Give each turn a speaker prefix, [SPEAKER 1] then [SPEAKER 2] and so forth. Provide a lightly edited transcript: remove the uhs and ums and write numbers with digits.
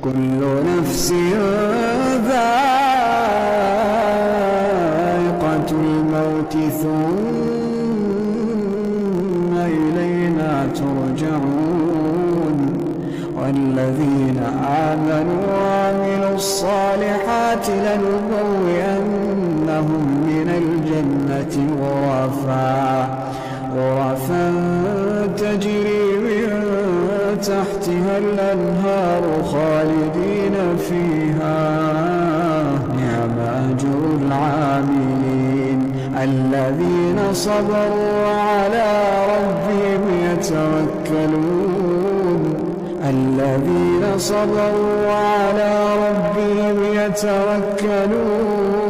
[SPEAKER 1] كل نفس ذائقة الموت ثم إلينا ترجعون والذين آمنوا وعملوا الصالحات لنبوئنهم من الجنة غرفا تجري من تحتها الأنهار خالدين فيها نعم أجر العاملين الذين صبروا وعلى ربهم يتوكلون